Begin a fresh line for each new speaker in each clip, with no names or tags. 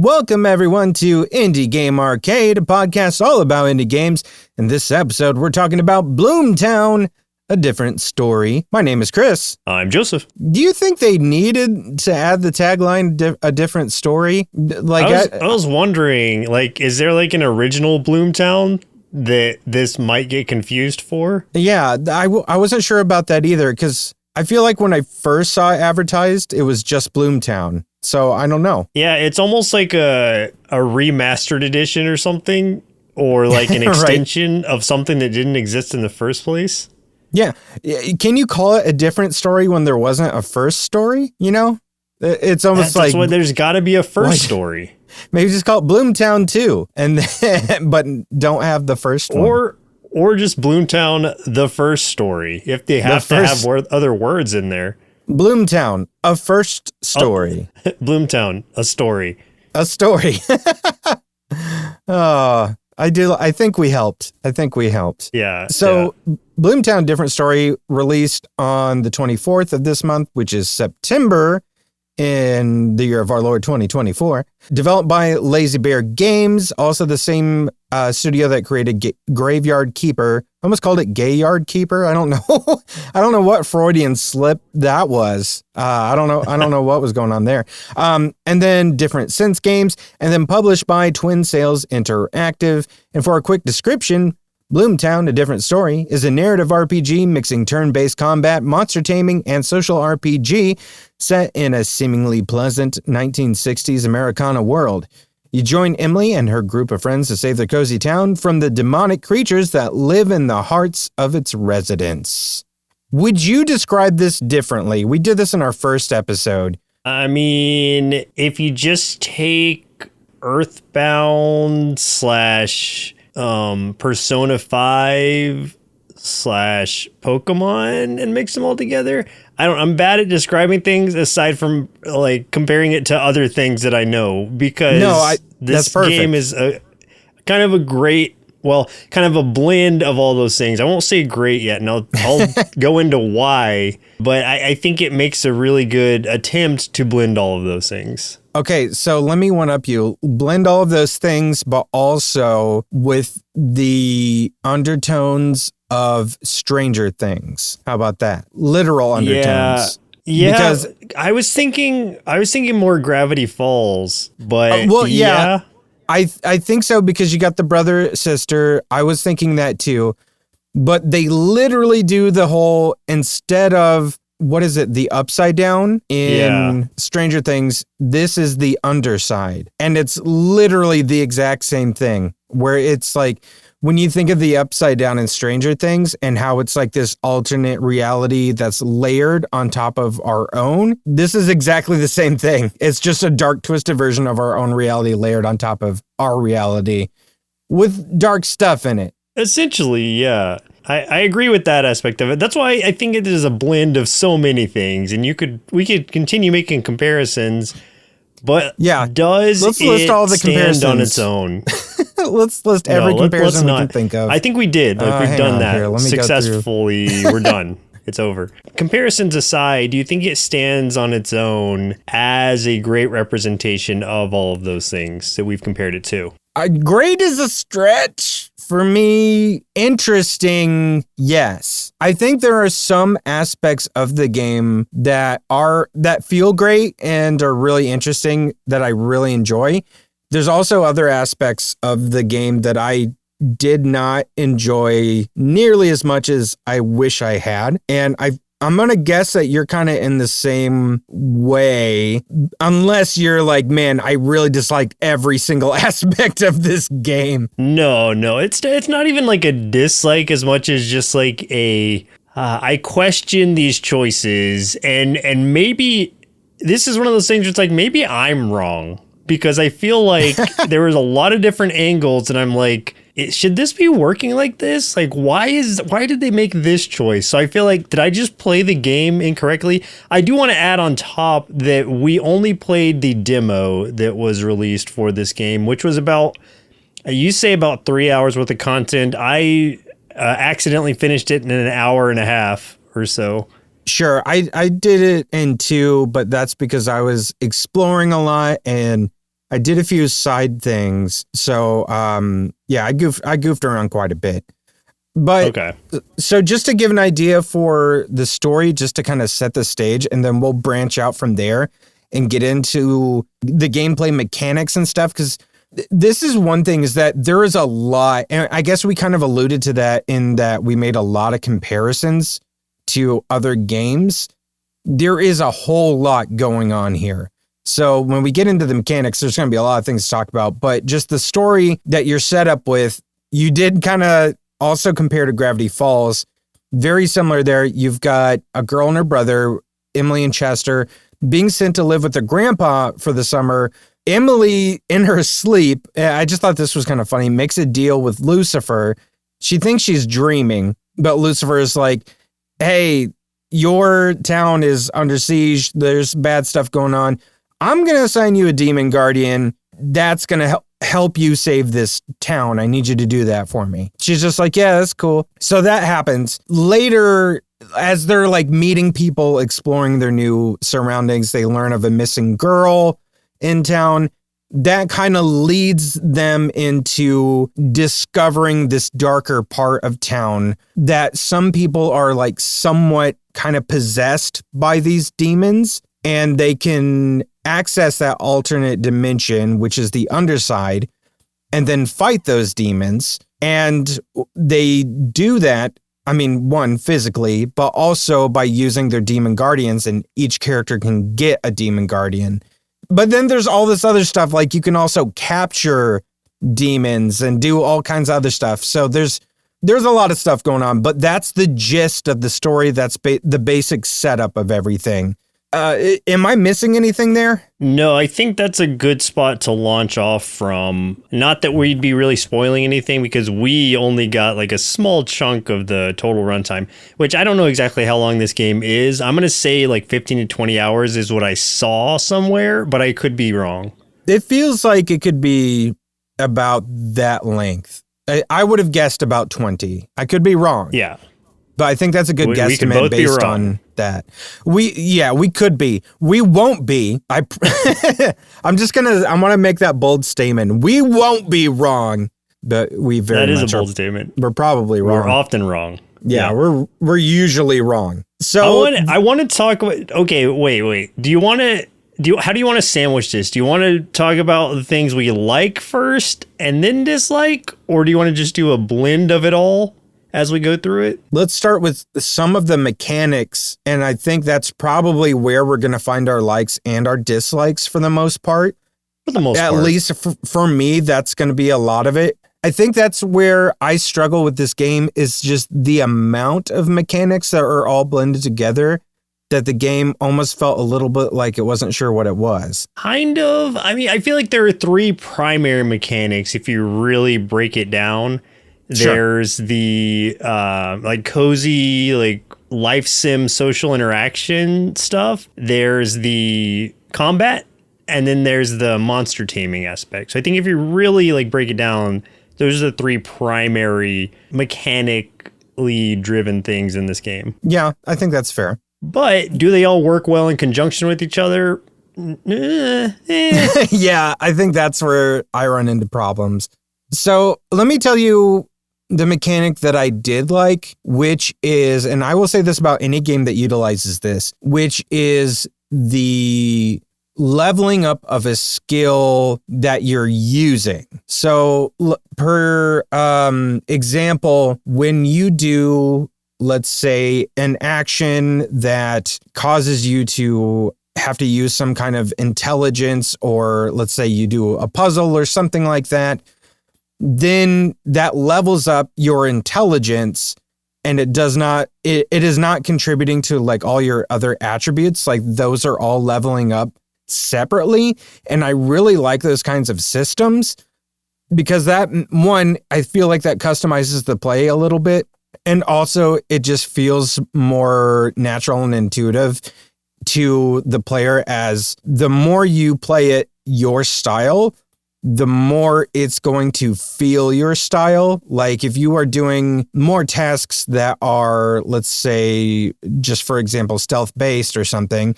Welcome everyone to Indie Game Arcade, a podcast all about indie games. In this episode, we're talking about BloomTown, a different story. My name is Chris.
I'm Joseph.
Do you think they needed to add the tagline, a different story?
I was wondering, is there an original BloomTown that this might get confused for?
Yeah, I wasn't sure about that either, because I feel like when I first saw it advertised, it was just BloomTown. So I don't know.
Yeah, it's almost like a remastered edition or something, or an extension of something that didn't exist in the first place.
Yeah. Can you call it a different story when there wasn't a first story? You know, it's almost
that's why there's got to be a first story.
Maybe just call it BloomTown 2 and then, but don't have the first one.
Or just BloomTown, the first story, if they have to have other words in there.
BloomTown, a first story.
BloomTown, a story.
A story. I think we helped.
Yeah.
So BloomTown, different story, released on the 24th of this month, which is September in the year of our Lord 2024. Developed by Lazy Bear Games, also the same studio that created Graveyard Keeper. I almost called it Gayyard Keeper. I don't know. I don't know what Freudian slip that was. I don't know what was going on there. And then Different Sense Games, and then published by Twin Sails Interactive. And for a quick description, BloomTown, a different story, is a narrative RPG mixing turn-based combat, monster taming, and social RPG set in a seemingly pleasant 1960s Americana world. You join Emily and her group of friends to save their cozy town from the demonic creatures that live in the hearts of its residents. Would you describe this differently? We did this in our first episode.
I mean, if you just take Earthbound / Persona 5 / Pokemon and mix them all together. I'm bad at describing things aside from comparing it to other things that I know, because this game is kind of a blend of all those things. I won't say great yet, and I'll go into why, but I think it makes a really good attempt to blend all of those things.
Okay, so let me one up you. Blend all of those things, but also with the undertones of Stranger Things. How about that? Literal undertones.
Yeah. Because I was thinking more Gravity Falls, but
I think so, because you got the brother sister. I was thinking that too, but they literally do the whole, instead of, what is it, the upside down in Stranger Things, this is the underside. And it's literally the exact same thing, where it's like, when you think of the upside down in Stranger Things and how it's like this alternate reality that's layered on top of our own, this is exactly the same thing. It's just a dark, twisted version of our own reality layered on top of our reality with dark stuff in it.
Essentially, yeah. I agree with that aspect of it. That's why I think it is a blend of so many things, and we could continue making comparisons, but let's list all the comparisons
on
its own?
Let's list every comparison we can think of.
I think we did. We've done that successfully. We're done. It's over. Comparisons aside, do you think it stands on its own as a great representation of all of those things that we've compared it to?
Great is a stretch. For me, interesting, yes. I think there are some aspects of the game that feel great and are really interesting that I really enjoy. There's also other aspects of the game that I did not enjoy nearly as much as I wish I had. And I'm going to guess that you're kind of in the same way, unless you're like, man, I really disliked every single aspect of this game.
No, it's not even like a dislike as much as just like I question these choices, and maybe this is one of those things where it's like, maybe I'm wrong, because I feel like there was a lot of different angles, and I'm like, should this be working like this? Like, why did they make this choice? So I feel like, did I just play the game incorrectly? I do want to add on top that we only played the demo that was released for this game, which was about 3 hours worth of content. I accidentally finished it in an hour and a half or so.
Sure, I did it in 2, but that's because I was exploring a lot and I did a few side things. So, yeah, I goofed around quite a bit. But
Okay.
So just to give an idea for the story, just to kind of set the stage, and then we'll branch out from there and get into the gameplay mechanics and stuff. Because this is one thing, is that there is a lot, and I guess we kind of alluded to that in that we made a lot of comparisons to other games. There is a whole lot going on here. So when we get into the mechanics, there's going to be a lot of things to talk about, but just the story that you're set up with, you did kind of also compare to Gravity Falls. Very similar there. You've got a girl and her brother, Emily and Chester, being sent to live with their grandpa for the summer. Emily, in her sleep, I just thought this was kind of funny, makes a deal with Lucifer. She thinks she's dreaming, but Lucifer is like, hey, your town is under siege. There's bad stuff going on. I'm going to assign you a demon guardian. That's going to help you save this town. I need you to do that for me. She's just like, yeah, that's cool. So that happens. Later, as they're like meeting people, exploring their new surroundings, they learn of a missing girl in town. That kind of leads them into discovering this darker part of town that some people are like somewhat kind of possessed by these demons, and they can access that alternate dimension, which is the underside, and then fight those demons. And they do that, I mean, one, physically, but also by using their demon guardians, and each character can get a demon guardian. But then there's all this other stuff, like you can also capture demons and do all kinds of other stuff. So there's a lot of stuff going on, but that's the gist of the story. That's the basic setup of everything. Am I missing anything there?
No, I think that's a good spot to launch off from. Not that we'd be really spoiling anything, because we only got like a small chunk of the total runtime, which I don't know exactly how long this game is. I'm going to say like 15 to 20 hours is what I saw somewhere, but I could be wrong.
It feels like it could be about that length. I would have guessed about 20. I could be wrong.
Yeah.
But I think that's a good guesstimate based on that. We could be. We won't be. I want to make that bold statement. We won't be wrong, but we very
much. That
is
a bold statement.
We're probably wrong.
We're often wrong.
Yeah. We're usually wrong. So
I want to talk about. Okay, wait. How do you want to sandwich this? Do you want to talk about the things we like first and then dislike, or do you want to just do a blend of it all as we go through it?
Let's start with some of the mechanics, and I think that's probably where we're going to find our likes and our dislikes for the most part.
For the most part.
At least for me, that's going to be a lot of it. I think that's where I struggle with this game, is just the amount of mechanics that are all blended together, that the game almost felt a little bit like it wasn't sure what it was.
Kind of. I mean, I feel like there are three primary mechanics if you really break it down.
Sure.
There's the like cozy, like life sim social interaction stuff. There's the combat, and then there's the monster taming aspect. So I think if you really like break it down, those are the three primary mechanically driven things in this game.
Yeah, I think that's fair.
But do they all work well in conjunction with each other?
Yeah, I think that's where I run into problems. So let me tell you the mechanic that I did like, which is, and I will say this about any game that utilizes this, which is the leveling up of a skill that you're using. So per example, when you do, let's say, an action that causes you to have to use some kind of intelligence, or let's say you do a puzzle or something like that, then that levels up your intelligence, and it is not contributing to like all your other attributes. Like those are all leveling up separately. And I really like those kinds of systems, because that, one, I feel like that customizes the play a little bit. And also it just feels more natural and intuitive to the player, as the more you play it your style, the more it's going to feel your style. Like if you are doing more tasks that are, let's say, just for example, stealth based or something,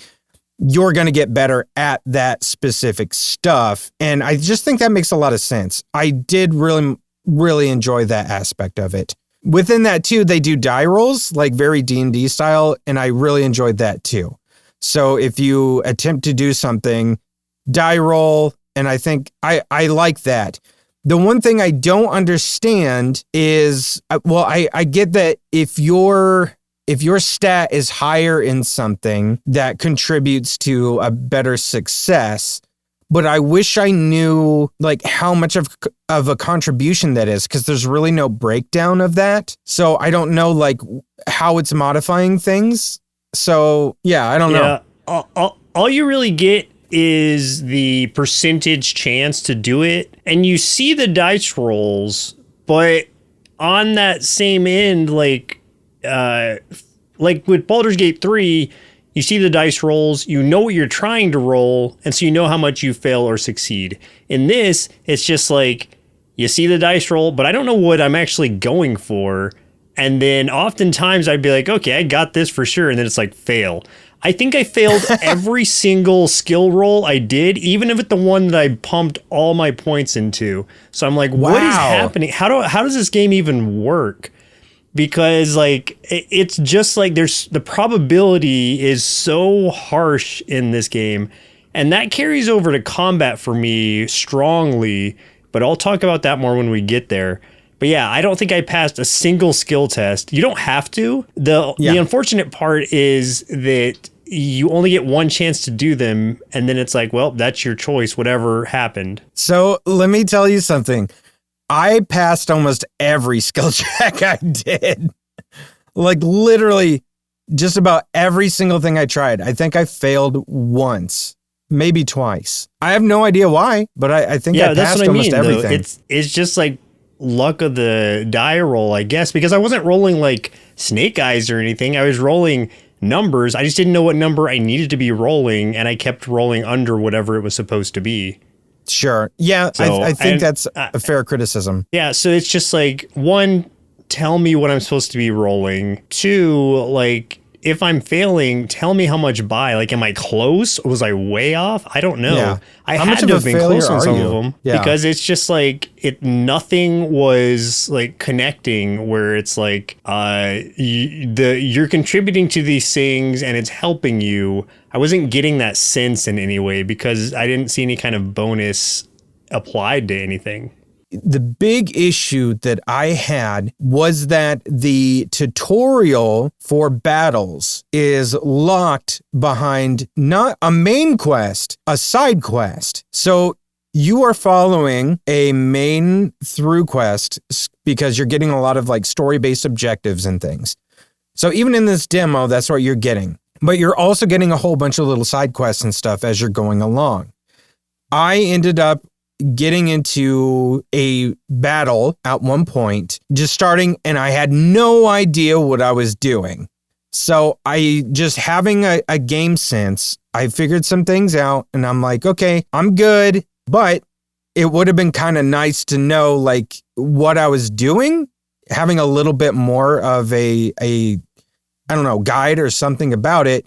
you're going to get better at that specific stuff. And I just think that makes a lot of sense. I did really, really enjoy that aspect of it. Within that too, they do die rolls, like very D&D style, and I really enjoyed that too. So if you attempt to do something, die roll, and I think I like that. The one thing I don't understand is, well, I get that if your stat is higher in something, that contributes to a better success. But I wish I knew like how much of a contribution that is, because there's really no breakdown of that. So I don't know like how it's modifying things. So yeah, I don't know.
All you really get is the percentage chance to do it, and you see the dice rolls, but on that same end, like with Baldur's Gate 3, you see the dice rolls, you know what you're trying to roll, and so you know how much you fail or succeed. In this, it's just like, you see the dice roll, but I don't know what I'm actually going for. And then oftentimes I'd be like, okay, I got this for sure. And then it's like, fail. I think I failed every single skill roll I did, even if it's the one that I pumped all my points into. So I'm like, what is happening? How does this game even work? Because like, it's just like the probability is so harsh in this game. And that carries over to combat for me strongly, but I'll talk about that more when we get there. But yeah, I don't think I passed a single skill test. You don't have to. The unfortunate part is that you only get one chance to do them, and then it's like, well, that's your choice, whatever happened.
So let me tell you something. I passed almost every skill check I did. Like literally just about every single thing I tried. I think I failed once, maybe twice. I have no idea why, but I think I passed almost everything.
It's just like luck of the die roll, I guess, because I wasn't rolling like snake eyes or anything. I was rolling numbers. I just didn't know what number I needed to be rolling, and I kept rolling under whatever it was supposed to be.
Sure. Yeah, so, I think that's a fair criticism.
Yeah, so it's just like, one, tell me what I'm supposed to be rolling. Two, like, if I'm failing, tell me how much by. Like, am I close? Was I way off? I don't know. Yeah. I had to have been close on some of them because it's just like nothing was like connecting where it's like you're contributing to these things and it's helping you. I wasn't getting that sense in any way because I didn't see any kind of bonus applied to anything.
The big issue that I had was that the tutorial for battles is locked behind not a main quest, a side quest. So you are following a main through quest because you're getting a lot of like story-based objectives and things. So even in this demo, that's what you're getting. But you're also getting a whole bunch of little side quests and stuff as you're going along. I ended up getting into a battle at one point, just starting, and I had no idea what I was doing. So I just having a game sense, I figured some things out and I'm like, okay, I'm good, but it would have been kind of nice to know like what I was doing, having a little bit more of a I don't know, guide or something about it,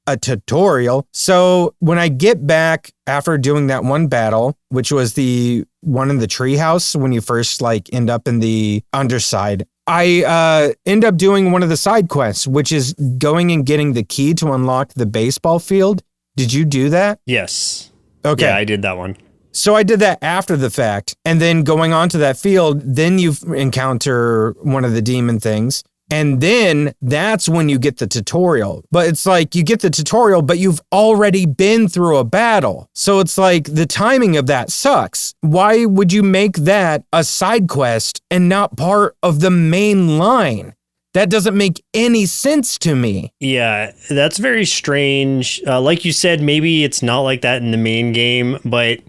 a tutorial. So when I get back after doing that one battle, which was the one in the treehouse, when you first like end up in the underside, I end up doing one of the side quests, which is going and getting the key to unlock the baseball field. Did you do that?
Yes.
Okay.
Yeah, I did that one.
So I did that after the fact. And then going on to that field, then you encounter one of the demon things. And then that's when you get the tutorial. But it's like you get the tutorial, but you've already been through a battle. So it's like the timing of that sucks. Why would you make that a side quest and not part of the main line? That doesn't make any sense to me.
Yeah, that's very strange. Like you said, maybe it's not like that in the main game, but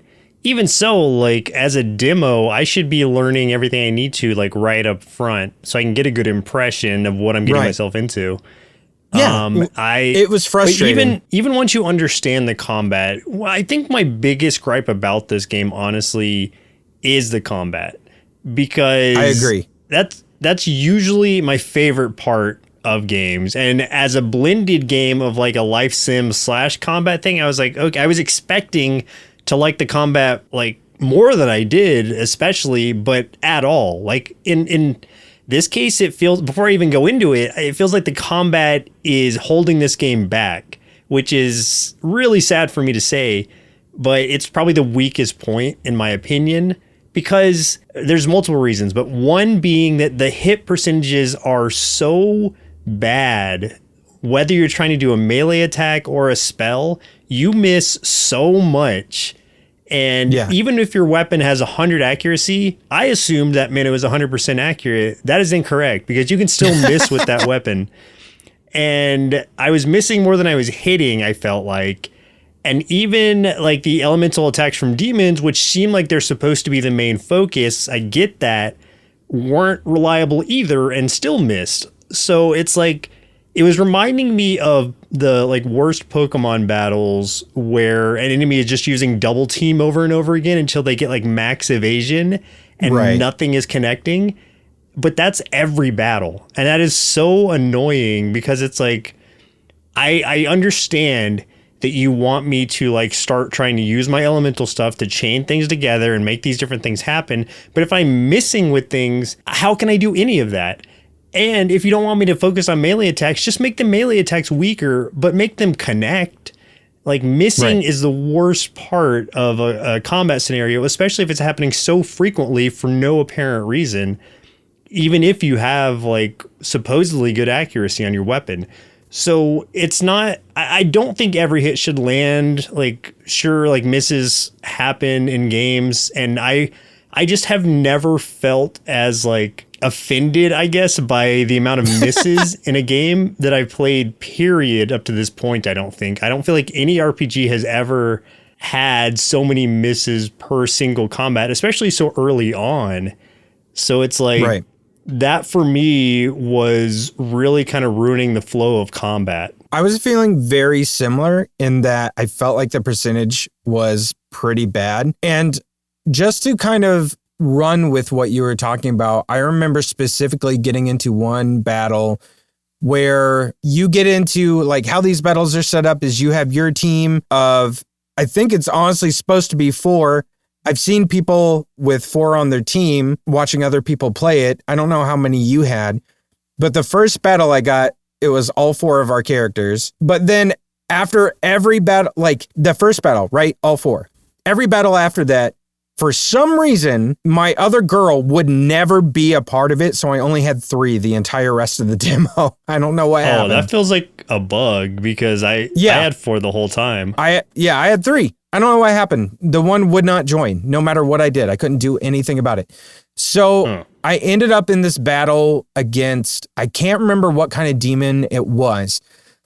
even so, like as a demo, I should be learning everything I need to like right up front so I can get a good impression of what I'm getting myself into.
Yeah, it was frustrating.
Even once you understand the combat, I think my biggest gripe about this game, honestly, is the combat. Because
I agree.
That's usually my favorite part of games. And as a blended game of like a life sim / combat thing, I was like, okay, I was expecting to like the combat like more than I did, especially, but at all. Like in this case, it feels, before I even go into it, it feels like the combat is holding this game back, which is really sad for me to say, but it's probably the weakest point in my opinion, because there's multiple reasons, but one being that the hit percentages are so bad. Whether you're trying to do a melee attack or a spell, you miss so much. And even if your weapon has 100 accuracy, I assumed that meant it was 100% accurate. That is incorrect, because you can still miss with that weapon. And I was missing more than I was hitting, I felt like. And even like the elemental attacks from demons, which seem like they're supposed to be the main focus, I get that, weren't reliable either and still missed. So it's like, it was reminding me of the like worst Pokemon battles where an enemy is just using double team over and over again until they get like max evasion and nothing is connecting. But that's every battle. And that is so annoying, because it's like, I understand that you want me to like start trying to use my elemental stuff to chain things together and make these different things happen. But if I'm missing with things, how can I do any of that? And if you don't want me to focus on melee attacks, just make the melee attacks weaker, but make them connect. Like missing is the worst part of a combat scenario, especially if it's happening so frequently for no apparent reason, even if you have like supposedly good accuracy on your weapon. So it's not, I don't think every hit should land. Like, sure, like misses happen in games. And I just have never felt as like offended, I guess, by the amount of misses in a game that I've played, period, up to this point. I don't feel like any RPG has ever had so many misses per single combat, especially so early on. So it's like that for me was really kind of ruining the flow of combat.
I was feeling very similar in that I felt like the percentage was pretty bad. And just to kind of run with what you were talking about, I remember specifically getting into one battle where you get into like how these battles are set up is you have your team of, I think it's honestly supposed to be 4. I've seen people with 4 on their team watching other people play it. I don't know how many you had, but the first battle I got, it was all 4 of our characters. But then after every battle, like the first battle, right? All 4. Every battle after that, for some reason, my other girl would never be a part of it, so I only had 3 the entire rest of the demo. I don't know what happened.
Oh, that feels like a bug, because I had 4 the whole time.
I had 3. I don't know what happened. The one would not join, no matter what I did. I couldn't do anything about it. So I ended up in this battle against, I can't remember what kind of demon it was,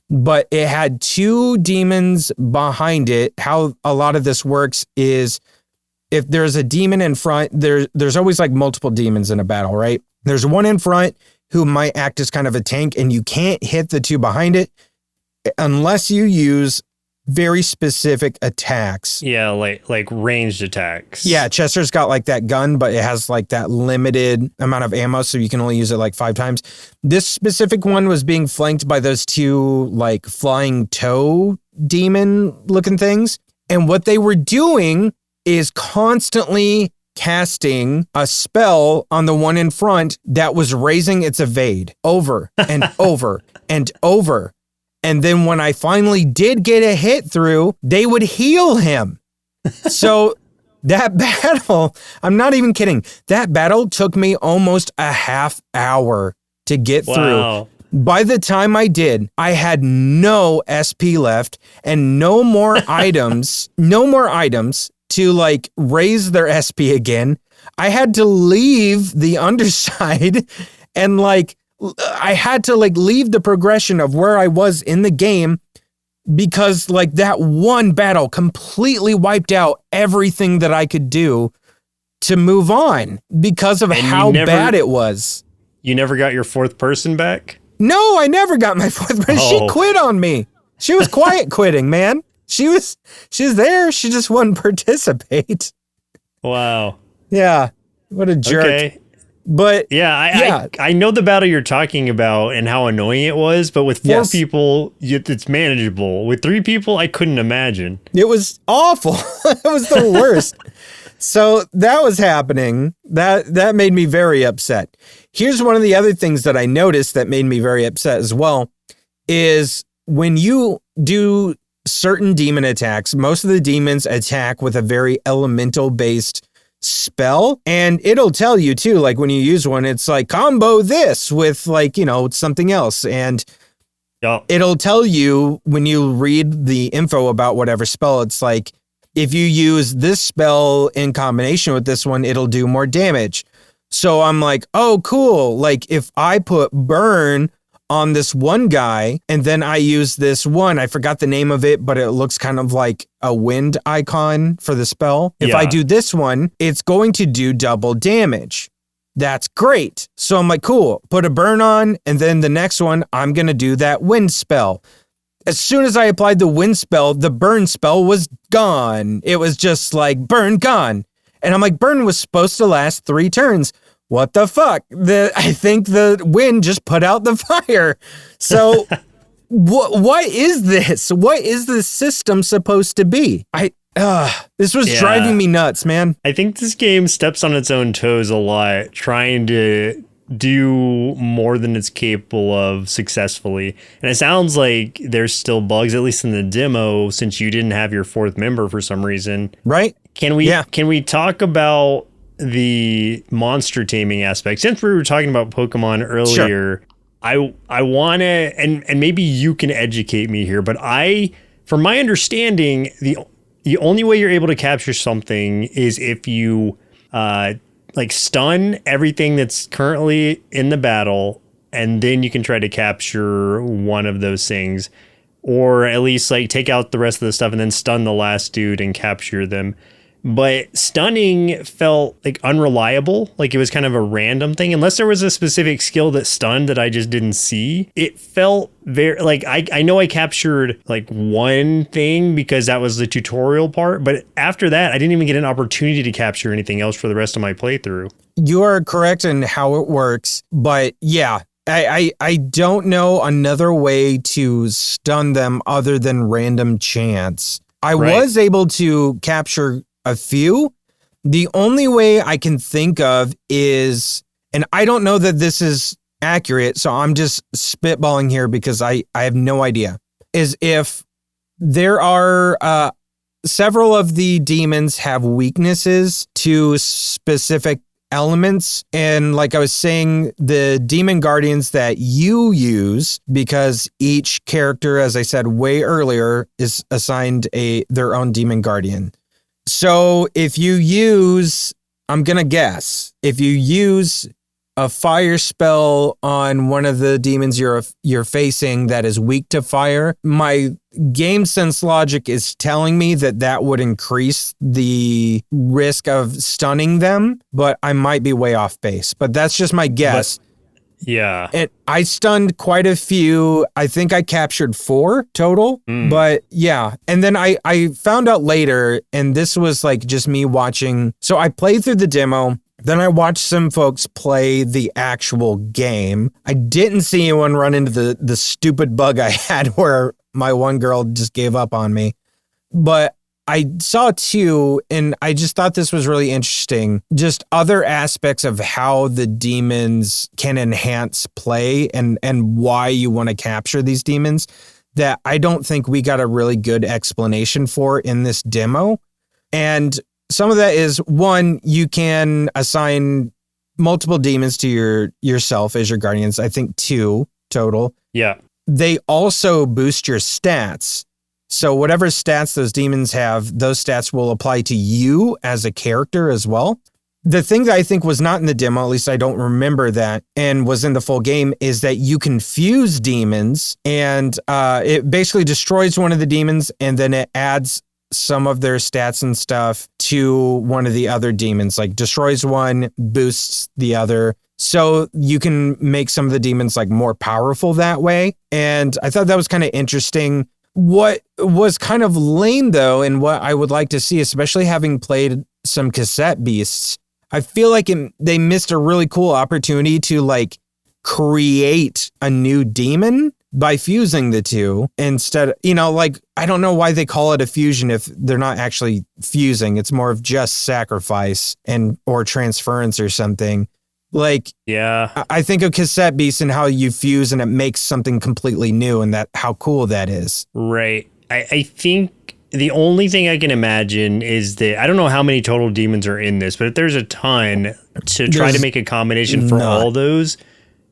but it had 2 demons behind it. How a lot of this works is, if there's a demon in front, there's always like multiple demons in a battle, right? There's one in front who might act as kind of a tank, and you can't hit the 2 behind it unless you use very specific attacks.
Yeah, like ranged attacks.
Yeah, Chester's got like that gun, but it has like that limited amount of ammo, so you can only use it like 5 times. This specific one was being flanked by those 2 like flying toe demon looking things. And what they were doing is constantly casting a spell on the one in front that was raising its evade over and over and over. And then when I finally did get a hit through, they would heal him. So that battle, I'm not even kidding, that battle took me almost a half hour to get through. By the time I did, I had no SP left and no more items to like raise their SP again. I had to leave the underside and like I had to like leave the progression of where I was in the game, because like that one battle completely wiped out everything that I could do to move on because of how bad it was.
You never got your 4th person back?
No, I never got my 4th person. She quit on me. She was quiet quitting, man. She was there. She just wouldn't participate.
Wow.
Yeah. What a jerk.
Okay.
But
I know the battle you're talking about and how annoying it was, but with 4 people, it's manageable. With 3 people, I couldn't imagine.
It was awful. It was the worst. So that was happening. That made me very upset. Here's one of the other things that I noticed that made me very upset as well, is when you do certain demon attacks, most of the demons attack with a very elemental based spell, and it'll tell you too, like when you use one, it's like combo this with like, something else. And it'll tell you when you read the info about whatever spell, it's like, if you use this spell in combination with this one, it'll do more damage. So I'm like, oh, cool. Like if I put burn on this one guy and then I use this one, I forgot the name of it, but it looks kind of like a wind icon for the spell. If I do this one, it's going to do double damage. That's great. So I'm like, cool, put a burn on. And then the next one, I'm going to do that wind spell. As soon as I applied the wind spell, the burn spell was gone. It was just like burn gone. And I'm like, burn was supposed to last 3 turns. What the fuck? I think the wind just put out the fire. So what is this? What is this system supposed to be? This was driving me nuts, man.
I think this game steps on its own toes a lot, trying to do more than it's capable of successfully. And it sounds like there's still bugs, at least in the demo, since you didn't have your 4th member for some reason.
Right?
Can we talk about the monster taming aspect? Since we were talking about Pokemon earlier, sure. I want to, and maybe you can educate me here, but from my understanding, the only way you're able to capture something is if you like stun everything that's currently in the battle, and then you can try to capture one of those things, or at least like take out the rest of the stuff and then stun the last dude and capture them. But stunning felt like unreliable, like it was kind of a random thing. Unless there was a specific skill that stunned that I just didn't see. It felt very like I know I captured like one thing because that was the tutorial part. But after that, I didn't even get an opportunity to capture anything else for the rest of my playthrough. You
are correct in how it works. But yeah, I don't know another way to stun them other than random chance. I was able to capture a few. The only way I can think of is, and I don't know that this is accurate, so I'm just spitballing here because I have no idea, is if there are several of the demons have weaknesses to specific elements. And like I was saying, the demon guardians that you use, because each character, as I said way earlier, is assigned their own demon guardian. So if you use, I'm going to guess, if you use a fire spell on one of the demons you're facing that is weak to fire, my game sense logic is telling me that would increase the risk of stunning them, but I might be way off base. But that's just my guess.
Yeah.
And I stunned quite a few. I think I captured 4 total, but yeah. And then I found out later, and this was like just me watching. So I played through the demo. Then I watched some folks play the actual game. I didn't see anyone run into the stupid bug I had where my one girl just gave up on me. But I saw 2, and I just thought this was really interesting. Just other aspects of how the demons can enhance play and why you want to capture these demons that I don't think we got a really good explanation for in this demo. And some of that is, one, you can assign multiple demons to yourself as your guardians. I think 2 total.
Yeah.
They also boost your stats. So whatever stats those demons have, those stats will apply to you as a character as well. The thing that I think was not in the demo, at least I don't remember that, and was in the full game, is that you can fuse demons, and it basically destroys one of the demons, and then it adds some of their stats and stuff to one of the other demons, like destroys one, boosts the other. So you can make some of the demons like more powerful that way. And I thought that was kind of interesting. What was kind of lame though, and what I would like to see, especially having played some cassette beasts, I feel like they missed a really cool opportunity to like create a new demon by fusing the two instead. Like, I don't know why they call it a fusion if they're not actually fusing. It's more of just sacrifice or transference or something. Like,
yeah,
I think of cassette beasts and how you fuse and it makes something completely new, and that how cool that is.
right. I think the only thing I can imagine is that I don't know how many total demons are in this, but if there's a ton to try to make a combination for all those,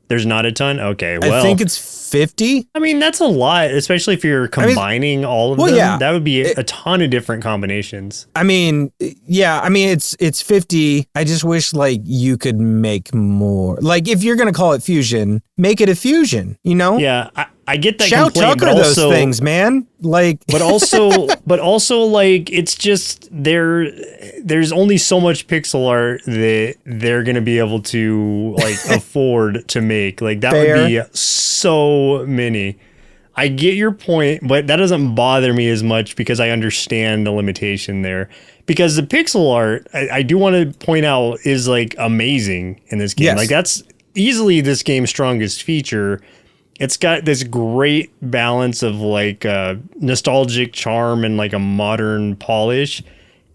there's not a ton. Okay, well,
I think it's 50.
I mean, that's a lot, especially if you're combining all of them.
Yeah,
that would be a ton of different combinations.
I mean, yeah, I mean, it's 50. I just wish like you could make more. Like, if you're going to call it fusion, make it a fusion,
Yeah, I get that
Shout
complaint,
Tucker
but also,
those things, man. Like,
but also like, it's just there's only so much pixel art that they're going to be able to like afford to make. Like, that would be so many. I get your point, but that doesn't bother me as much because I understand the limitation there. Because the pixel art, I do want to point out, is like amazing in this game.
Yes.
Like, that's easily this game's strongest feature. It's got this great balance of like nostalgic charm and like a modern polish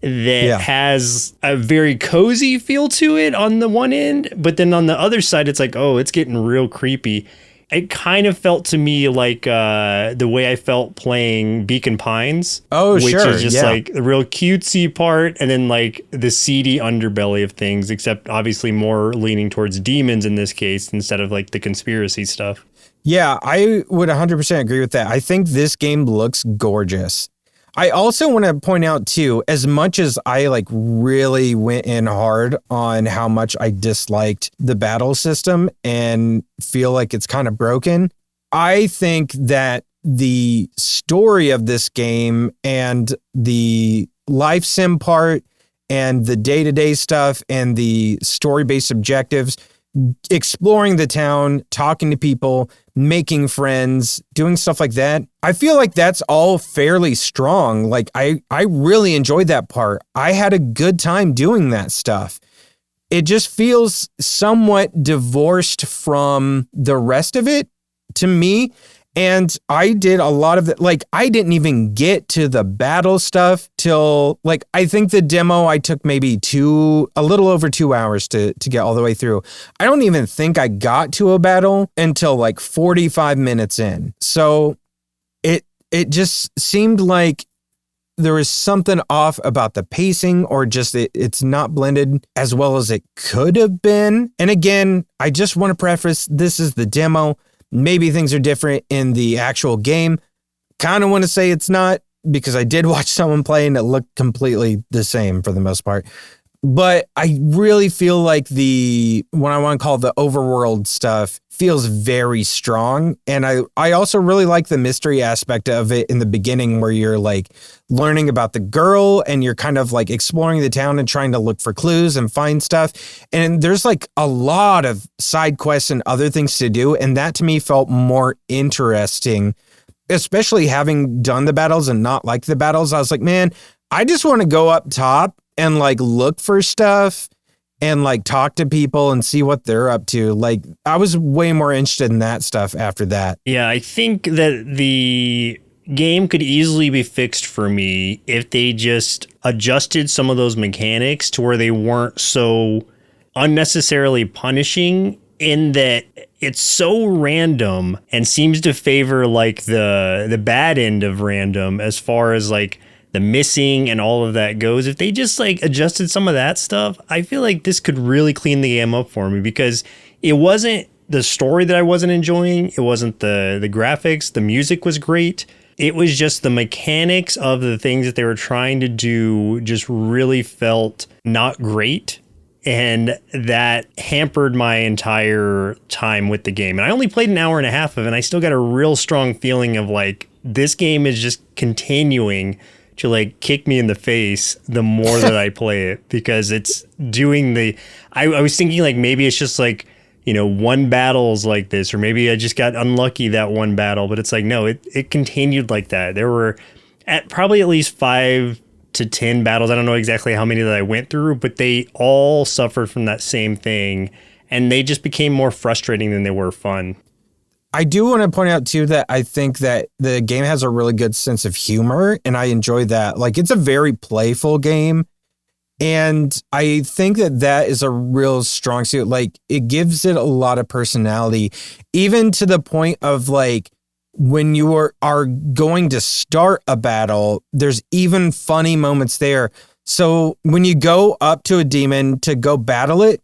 that has a very cozy feel to it on the one end. But then on the other side, it's like, oh, it's getting real creepy. It kind of felt to me like the way I felt playing Beacon Pines.
Oh,
which
sure.
is just like the real cutesy part, and then like the seedy underbelly of things, except obviously more leaning towards demons in this case instead of like the conspiracy stuff.
Yeah, I would 100% agree with that. I think this game looks gorgeous. I also want to point out too, as much as I like really went in hard on how much I disliked the battle system and feel like it's kind of broken, I think that the story of this game and the life sim part and the day-to-day stuff and the story-based objectives, exploring the town, talking to people, making friends, doing stuff like that, I feel like that's all fairly strong. Like, I really enjoyed that part. I had a good time doing that stuff. It just feels somewhat divorced from the rest of it to me. And I did a lot of it. Like, I didn't even get to the battle stuff till like, I think the demo I took maybe a little over 2 hours to get all the way through. I don't even think I got to a battle until like 45 minutes in. So it just seemed like there was something off about the pacing, or just it's not blended as well as it could have been. And again, I just want to preface, this is the demo. Maybe things are different in the actual game. Kind of want to say it's not, because I did watch someone play and it looked completely the same for the most part. But I really feel like what I want to call the overworld stuff feels very strong. And I also really like the mystery aspect of it in the beginning, where you're like learning about the girl and you're kind of like exploring the town and trying to look for clues and find stuff. And there's like a lot of side quests and other things to do. And that to me felt more interesting, especially having done the battles and not like the battles. I was like, man, I just want to go up top and like look for stuff and like talk to people and see what they're up to. Like, I was way more interested in that stuff after that.
Yeah, I think that the game could easily be fixed for me if they just adjusted some of those mechanics to where they weren't so unnecessarily punishing, in that it's so random and seems to favor like the bad end of random as far as like the missing and all of that goes. If they just like adjusted some of that stuff, I feel like this could really clean the game up for me, because it wasn't the story that I wasn't enjoying. It wasn't the graphics. The music was great. It was just the mechanics of the things that they were trying to do just really felt not great. And that hampered my entire time with the game. And I only played an hour and a half of it, and I still got a real strong feeling of like, this game is just continuing to like kick me in the face the more that I play it, because it's doing I was thinking like, maybe it's just like, one battle's like this, or maybe I just got unlucky that one battle, but it's like, no, it continued like that. There were probably at least 5 to 10 battles. I don't know exactly how many that I went through, but they all suffered from that same thing. And they just became more frustrating than they were fun.
I do want to point out, too, that I think that the game has a really good sense of humor, and I enjoy that. Like, it's a very playful game, and I think that that is a real strong suit. Like, it gives it a lot of personality, even to the point of, like, when you are going to start a battle, there's even funny moments there. So when you go up to a demon to go battle it,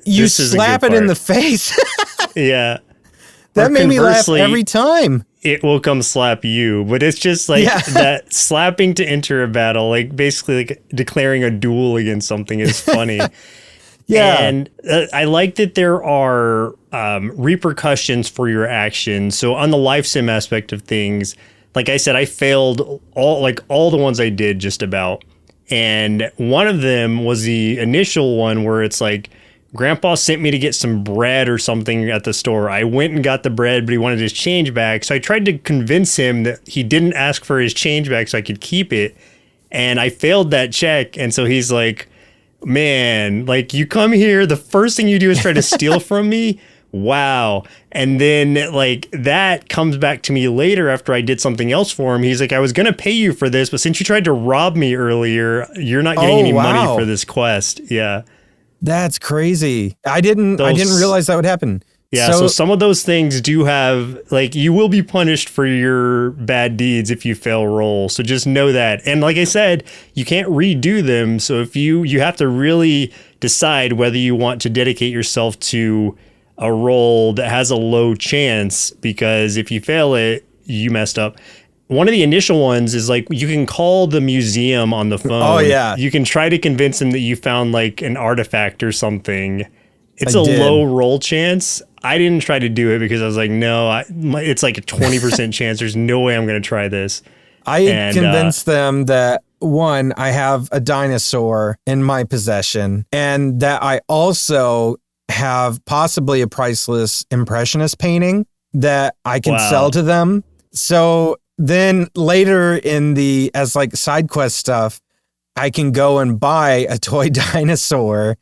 you slap it in the face.
Yeah.
That made me laugh every time.
It will come slap you, but it's just like that slapping to enter a battle, like basically like declaring a duel against something is funny. Yeah. And I like that there are repercussions for your actions. So on the life sim aspect of things, like I said, I failed all the ones I did just about. And one of them was the initial one where it's like, Grandpa sent me to get some bread or something at the store. I went and got the bread, but he wanted his change back. So I tried to convince him that he didn't ask for his change back so I could keep it. And I failed that check. And so he's like, man, like you come here, the first thing you do is try to steal from me. Wow. And then like that comes back to me later after I did something else for him. He's like, I was going to pay you for this, but since you tried to rob me earlier, you're not getting any money for this quest. Yeah.
That's crazy. I didn't realize that would happen.
Yeah, so some of those things do have, like, you will be punished for your bad deeds if you fail roll. So just know that. And like I said, you can't redo them. So if you have to really decide whether you want to dedicate yourself to a roll that has a low chance, because if you fail it, you messed up. One of the initial ones is like you can call the museum on the phone.
Oh, yeah.
You can try to convince them that you found like an artifact or something. It's a low roll chance. I didn't try to do it because I was like, no, it's like a 20% chance. There's no way I'm going to try this.
I convinced them that, one, I have a dinosaur in my possession and that I also have possibly a priceless impressionist painting that I can sell to them. So then later as like side quest stuff, I can go and buy a toy dinosaur.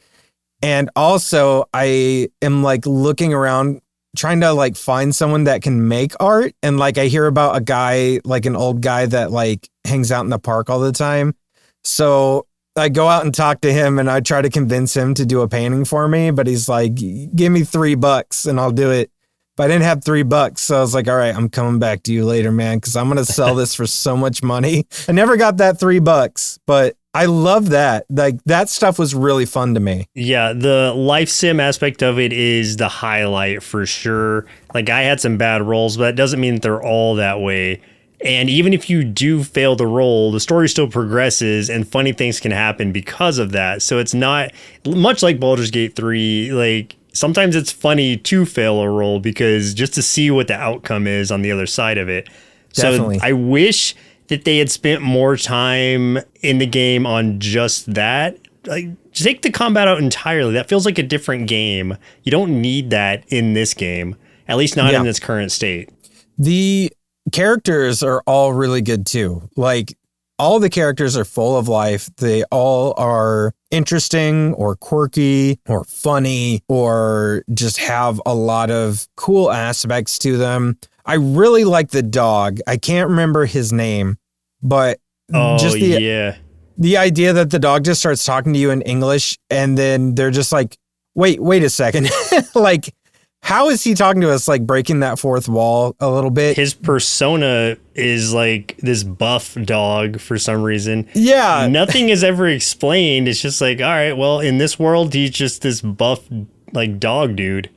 And also I am like looking around trying to like find someone that can make art. And like I hear about a guy, like an old guy that like hangs out in the park all the time. So I go out and talk to him and I try to convince him to do a painting for me, but he's like, give me $3 and I'll do it. But I didn't have $3, so I was like, all right, I'm coming back to you later, man, because I'm going to sell this for so much money. I never got that $3, but I love that. Like, that stuff was really fun to me.
Yeah, the life sim aspect of it is the highlight for sure. Like, I had some bad rolls, but that doesn't mean that they're all that way. And even if you do fail the roll, the story still progresses and funny things can happen because of that. So it's not much like Baldur's Gate 3, like, sometimes it's funny to fail a roll because just to see what the outcome is on the other side of it. Definitely. So I wish that they had spent more time in the game on just that. Like, just take the combat out entirely. That feels like a different game. You don't need that in this game, at least not in its current state.
The characters are all really good too. Like, all the characters are full of life. They all are interesting or quirky or funny or just have a lot of cool aspects to them. I really like the dog. I can't remember his name, but the idea that the dog just starts talking to you in English and then they're just like, wait a second. Like, how is he talking to us, like breaking that fourth wall a little bit?
His persona is like this buff dog for some reason.
Yeah.
Nothing is ever explained. It's just like, all right, well, in this world, he's just this buff, like dog dude.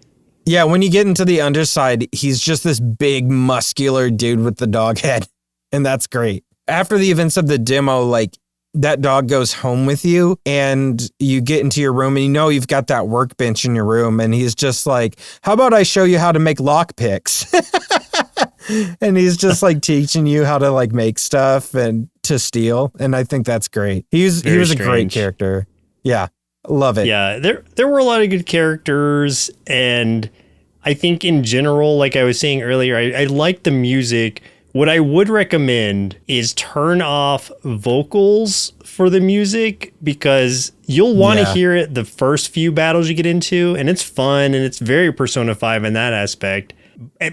Yeah. When you get into the underside, he's just this big muscular dude with the dog head. And that's great. After the events of the demo, like, that dog goes home with you and you get into your room and you know you've got that workbench in your room and he's just like, how about I show you how to make lockpicks? And he's just like teaching you how to like make stuff and to steal. And I think that's great. He was a great character. Yeah. Love it.
Yeah. There were a lot of good characters. And I think in general, like I was saying earlier, I like the music What I would recommend is turn off vocals for the music, because you'll want to hear it the first few battles you get into, and it's fun and it's very Persona 5 in that aspect.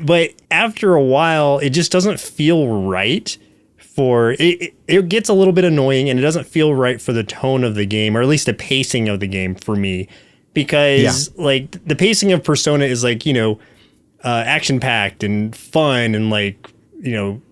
But after a while, it just doesn't feel right for it. It gets a little bit annoying, and it doesn't feel right for the tone of the game, or at least the pacing of the game for me, because like the pacing of Persona is like, action packed and fun and like,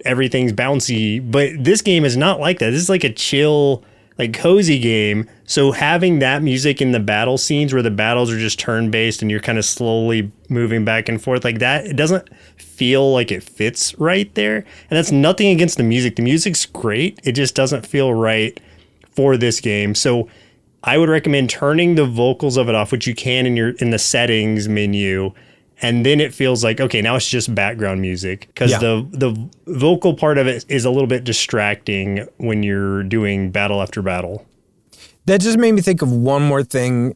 everything's bouncy, but this game is not like that. This is like a chill, like cozy game. So having that music in the battle scenes where the battles are just turn-based and you're kind of slowly moving back and forth like that, it doesn't feel like it fits right there. And that's nothing against the music. The music's great. It just doesn't feel right for this game. So I would recommend turning the vocals of it off, which you can in the settings menu. And then it feels like, okay, now it's just background music, because the vocal part of it is a little bit distracting when you're doing battle after battle.
That just made me think of one more thing,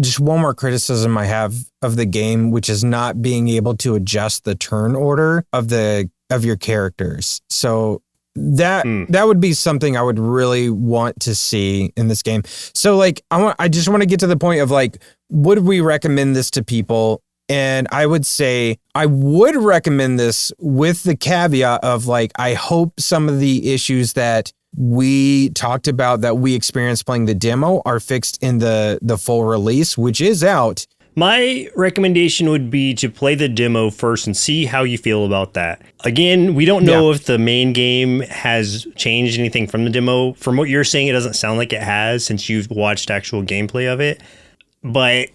just one more criticism I have of the game, which is not being able to adjust the turn order of your characters. So that would be something I would really want to see in this game. So like I just want to get to the point of like, would we recommend this to people? And I would say I would recommend this with the caveat of like, I hope some of the issues that we talked about that we experienced playing the demo are fixed in the full release, which is out.
My recommendation would be to play the demo first and see how you feel about that. Again, we don't know if the main game has changed anything from the demo. From what you're saying, it doesn't sound like it has, since you've watched actual gameplay of it. But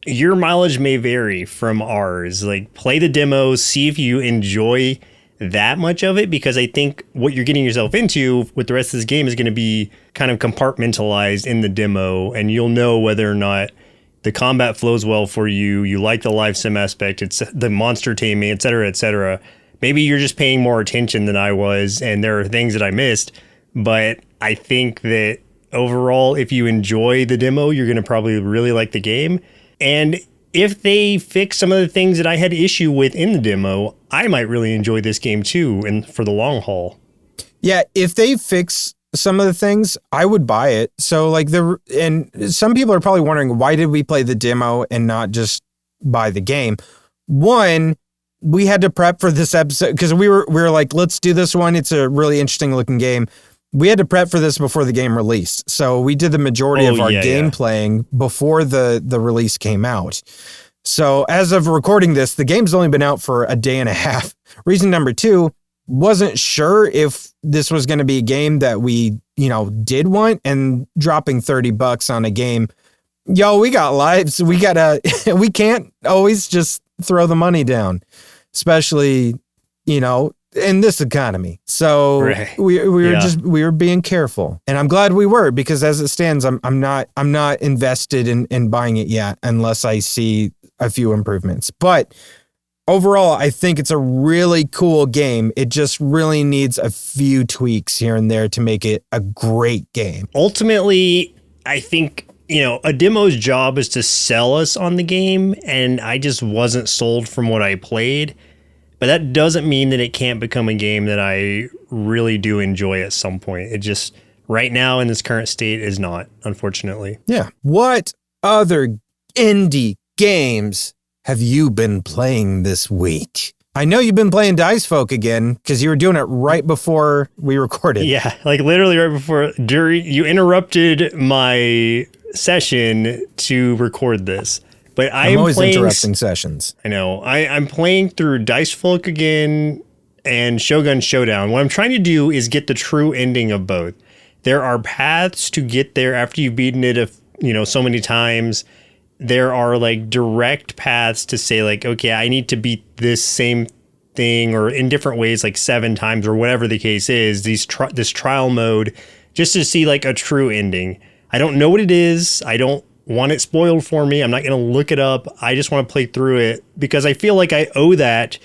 your mileage may vary from ours. Like, play the demo, see if you enjoy that much of it, because I think what you're getting yourself into with the rest of this game is going to be kind of compartmentalized in the demo, and you'll know whether or not the combat flows well for you, you like the live sim aspect, it's the monster taming, et cetera, et cetera. Maybe you're just paying more attention than I was, and there are things that I missed, but I think that overall, if you enjoy the demo, you're going to probably really like the game. And if they fix some of the things that I had issue with in the demo, I might really enjoy this game too, and for the long haul.
Yeah, if they fix some of the things, I would buy it. So like and some people are probably wondering, why did we play the demo and not just buy the game? One, we had to prep for this episode because we were like, let's do this one. It's a really interesting looking game. We had to prep for this before the game released. So we did the majority of our game playing before the release came out. So as of recording this, the game's only been out for a day and a half. Reason number two, wasn't sure if this was going to be a game that we, did want, and dropping $30 on a game. Yo, we got lives. We can't always just throw the money down, especially, in this economy. So we were being careful, and I'm glad we were, because as it stands, I'm not invested in buying it yet unless I see a few improvements. But overall, I think it's a really cool game. It just really needs a few tweaks here and there to make it a great game.
Ultimately, I think, a demo's job is to sell us on the game, and I just wasn't sold from what I played. But that doesn't mean that it can't become a game that I really do enjoy at some point. It just, right now in this current state, is not, unfortunately.
Yeah. What other indie games have you been playing this week? I know you've been playing Dicefolk again, because you were doing it right before we recorded.
Yeah, like literally right before. You interrupted my session to record this. But
I'm always interrupting sessions.
I know. I'm playing through Dicefolk again and Shogun Showdown. What I'm trying to do is get the true ending of both. There are paths to get there after you've beaten it, so many times. There are like direct paths to say like, okay, I need to beat this same thing, or in different ways, like 7 times or whatever the case is. This trial mode, just to see like a true ending. I don't know what it is. I don't want it spoiled for me. I'm not going to look it up. I just want to play through it because I feel like I owe that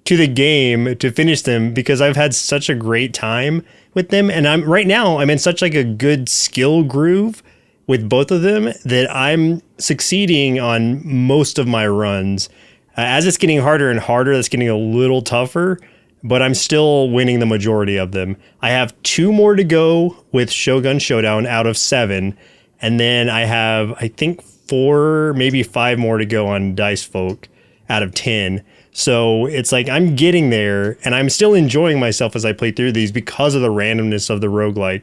to the game to finish them, because I've had such a great time with them. And I'm in such like a good skill groove with both of them that I'm succeeding on most of my runs. As it's getting harder and harder, that's getting a little tougher. but I'm still winning the majority of them. I have 2 more to go with Shogun Showdown out of 7. And then I have, I think, 4, maybe 5 more to go on Dicefolk out of 10. So it's like I'm getting there, and I'm still enjoying myself as I play through these because of the randomness of the roguelike.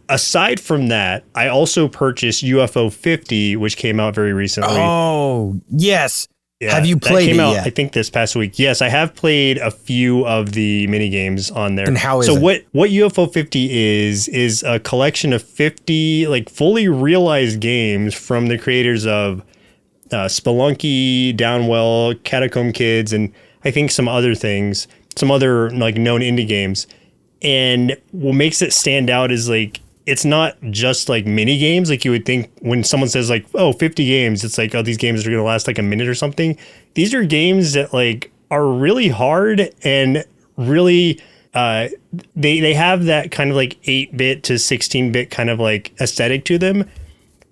Aside from that, I also purchased UFO 50, which came out very recently.
Oh, yes.
Yeah,
have you played
that came
it
out,
yet?
I think this past week. Yes, I have played a few of the mini games on there.
And how is
so
it?
what UFO 50 is a collection of 50 like fully realized games from the creators of Spelunky, Downwell, Catacomb Kids, and I think some other things, some other like known indie games. And what makes it stand out is like it's not just like mini games like you would think when someone says like, oh, 50 games, it's like, oh, these games are going to last like a minute or something. These are games that like are really hard and really they have that kind of like 8-bit to 16-bit kind of like aesthetic to them.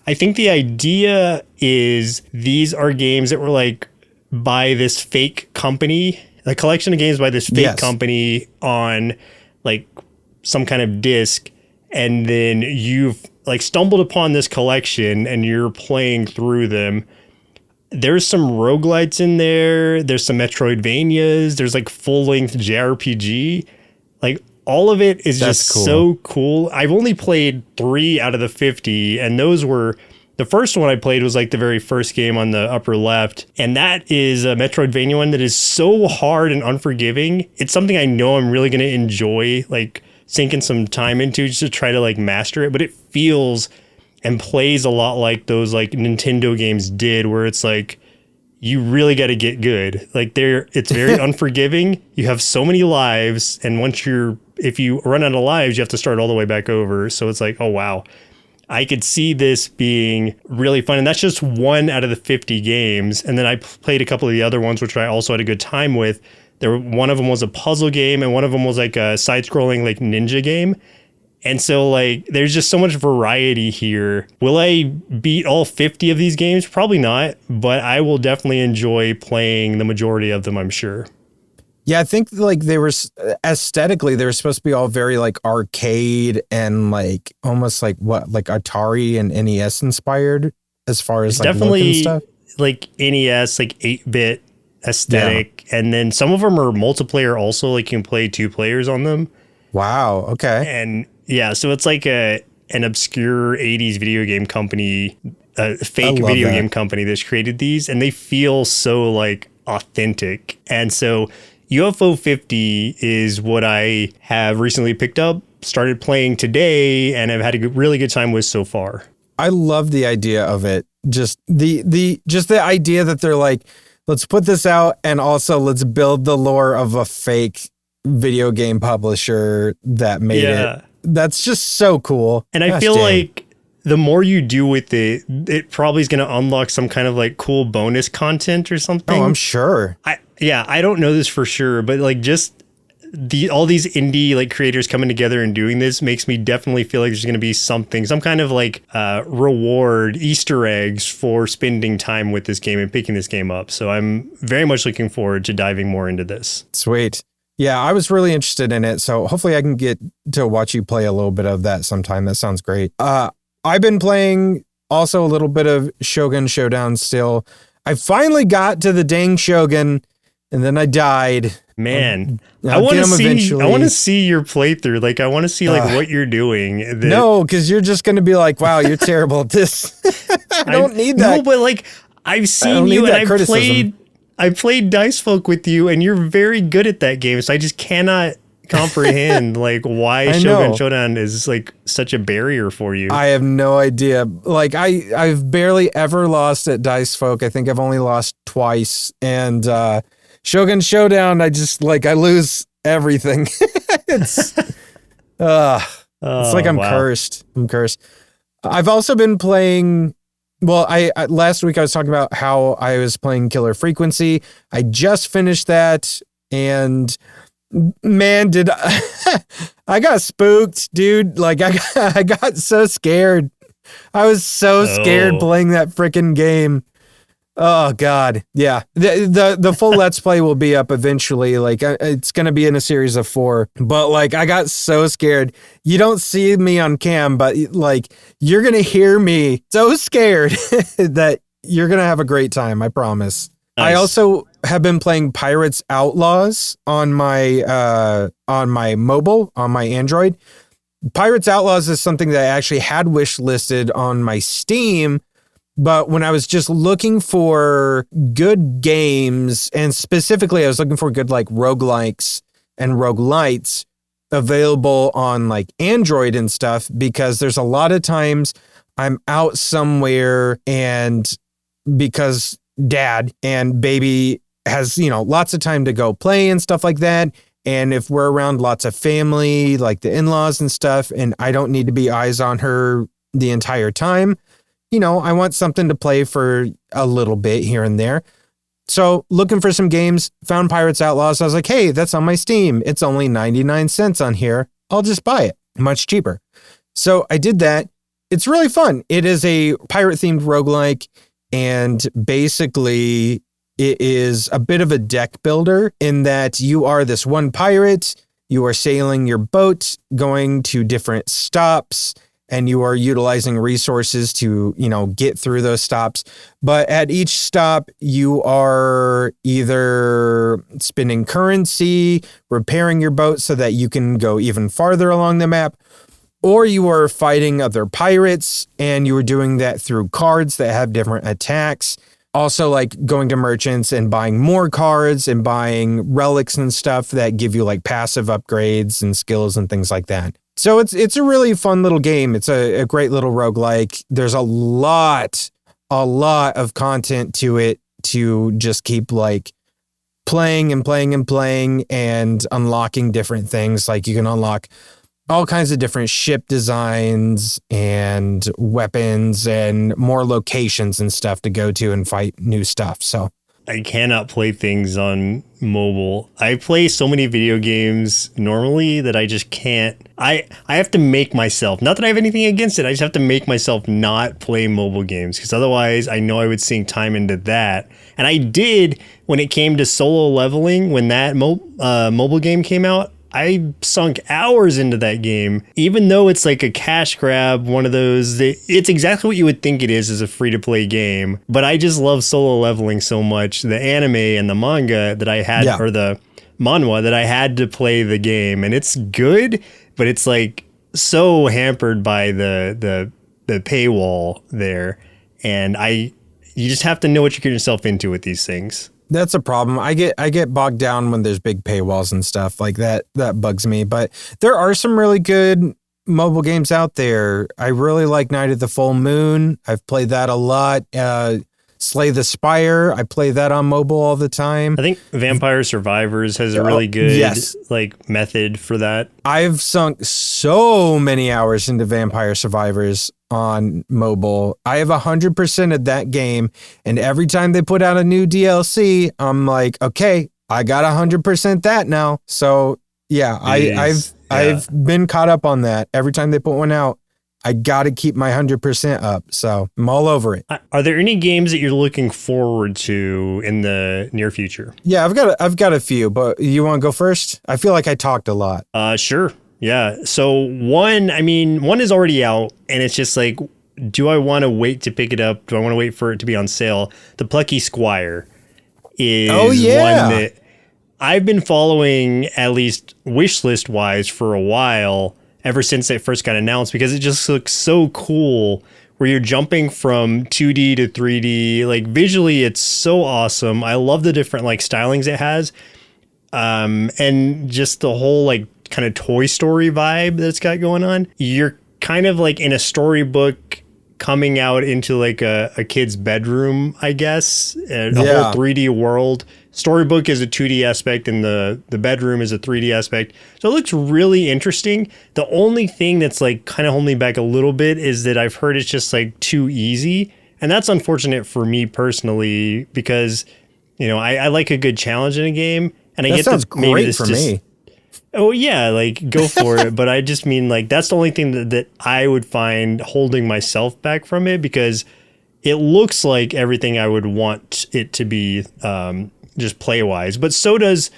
I think the idea is these are games that were like by this fake company, a collection of games by this fake company on like some kind of disc. And then you've like stumbled upon this collection and you're playing through them. There's some roguelites in there. There's some Metroidvanias. There's like full-length JRPG. Like all of it is just so cool. I've only played 3 out of the 50, and those were the first one I played was like the very first game on the upper left, and that is a Metroidvania one that is so hard and unforgiving. It's something I know I'm really going to enjoy, like sinking some time into just to try to like master it, but it feels and plays a lot like those like Nintendo games did, where it's like you really got to get good. Like it's very unforgiving. You have so many lives, and if you run out of lives, you have to start all the way back over. So it's like, oh wow, I could see this being really fun. And that's just 1 out of the 50 games. And then I played a couple of the other ones, which I also had a good time with. One of them was a puzzle game, and one of them was like a side-scrolling like ninja game. And so like there's just so much variety here. Will I beat all 50 of these games? Probably not, but I will definitely enjoy playing the majority of them, I'm sure.
Yeah, I think like they were aesthetically, they were supposed to be all very like arcade and like almost like like Atari and NES inspired as far as
it's
like
definitely
look and stuff.
Like NES, like 8-bit aesthetic. Yeah. And then some of them are multiplayer also, like you can play 2 players on them.
Wow. Okay.
And yeah, so it's like an obscure 80s video game company, a fake video game company that's created these, and they feel so like authentic. And so UFO 50 is what I have recently picked up, started playing today, and I've had a really good time with so far.
I love the idea of it. Just the idea that they're like, let's put this out, and also let's build the lore of a fake video game publisher that made it. That's just so cool.
And I feel like the more you do with it, it probably is going to unlock some kind of like cool bonus content or something.
Oh, I'm sure.
I don't know this for sure, but like just all these indie like creators coming together and doing this makes me definitely feel like there's going to be some kind of like reward, Easter eggs for spending time with this game and picking this game up. So I'm very much looking forward to diving more into this.
Sweet. Yeah, I was really interested in it, so hopefully I can get to watch you play a little bit of that sometime. That sounds great. I've been playing also a little bit of Shogun Showdown still. I finally got to the dang Shogun, and then I died.
Man, I want to see your playthrough. Like, I want to see like what you're doing.
No, because you're just going to be like, wow, you're terrible at this. I don't need that.
No, but like I've seen you and I played Dicefolk with you, and you're very good at that game. So I just cannot comprehend like why Shogun Showdown is like such a barrier for you.
I have no idea. Like I've barely ever lost at Dicefolk. I think I've only lost twice. And Shogun Showdown, I lose everything. It's like I'm cursed. I'm cursed. I've also been playing. Well, I last week I was talking about how I was playing Killer Frequency. I just finished that, and man, did I got spooked, dude. Like I got so scared. I was so scared playing that freaking game. Oh God, yeah. The full Let's Play will be up eventually. Like it's gonna be in a series of 4. But like I got so scared. You don't see me on cam, but like you're gonna hear me so scared that you're gonna have a great time. I promise. Nice. I also have been playing Pirates Outlaws on my mobile, on my Android. Pirates Outlaws is something that I actually had wish listed on my Steam. But when I was just looking for good games, and specifically I was looking for good like roguelikes and roguelites available on like Android and stuff, because there's a lot of times I'm out somewhere and because dad and baby has, lots of time to go play and stuff like that. And if we're around lots of family, like the in-laws and stuff, and I don't need to be eyes on her the entire time, I want something to play for a little bit here and there. So looking for some games, found Pirates Outlaws. I was like, hey, that's on my Steam. It's only 99 cents on here. I'll just buy it. Much cheaper. So I did that. It's really fun. It is a pirate-themed roguelike, and basically it is a bit of a deck builder in that you are this one pirate. You are sailing your boat, going to different stops, and you are utilizing resources to, get through those stops. But at each stop, you are either spending currency, repairing your boat so that you can go even farther along the map, or you are fighting other pirates, and you are doing that through cards that have different attacks. Also, like going to merchants and buying more cards and buying relics and stuff that give you like passive upgrades and skills and things like that. So it's a really fun little game. It's a great little roguelike. There's a lot of content to it to just keep like playing and playing and playing and unlocking different things. Like you can unlock all kinds of different ship designs and weapons and more locations and stuff to go to and fight new stuff. So
I cannot play things on mobile. I play so many video games normally that I just can't. I have to make myself, not that I have anything against it, I just have to make myself not play mobile games, because otherwise I know I would sink time into that. And I did when it came to solo leveling, when that mobile game came out. I sunk hours into that game, even though it's like a cash grab, one of those. It's exactly what you would think it is as a free-to-play game. But I just love solo leveling so much. The anime and the manga that I had, or the manhwa that I had to play the game. And it's good, but it's like so hampered by the paywall there. And you just have to know what you get yourself into with these things.
That's a problem. I get bogged down when there's big paywalls and stuff like that. That bugs me. But there are some really good mobile games out there. I really like Night of the Full Moon. I've played that a lot. Slay the Spire. I play that on mobile all the time.
I think Vampire Survivors has a really good method for that.
I've sunk so many hours into Vampire Survivors on mobile. I have 100% of that game, and every time they put out a new DLC, I'm like, okay, I got 100% that now. So yeah, I've been caught up on that. Every time they put one out, I got to keep my 100% up. So I'm all over it.
Are there any games that you're looking forward to in the near future?
Yeah, I've got a few, but you want to go first? I feel like I talked a lot.
Sure. Yeah. So one is already out, and it's just like, do I want to wait to pick it up? Do I want to wait for it to be on sale? The Plucky Squire is one that I've been following, at least wish list wise, for a while, ever since it first got announced, because it just looks so cool where you're jumping from 2D to 3D. Like visually, it's so awesome. I love the different like stylings it has. And just the whole like kind of Toy Story vibe that's got going on. You're kind of like in a storybook coming out into like a kid's bedroom, I guess. A whole 3D world. Storybook is a 2D aspect and the bedroom is a 3D aspect. So it looks really interesting. The only thing that's like kind of holding me back a little bit is that I've heard it's just like too easy. And that's unfortunate for me personally, because, I like a good challenge in a game. And I
that
get
sounds
that maybe
great for me.
Oh yeah, like go for it. But I just mean like that's the only thing that I would find holding myself back from it, because it looks like everything I would want it to be, just play wise. But so does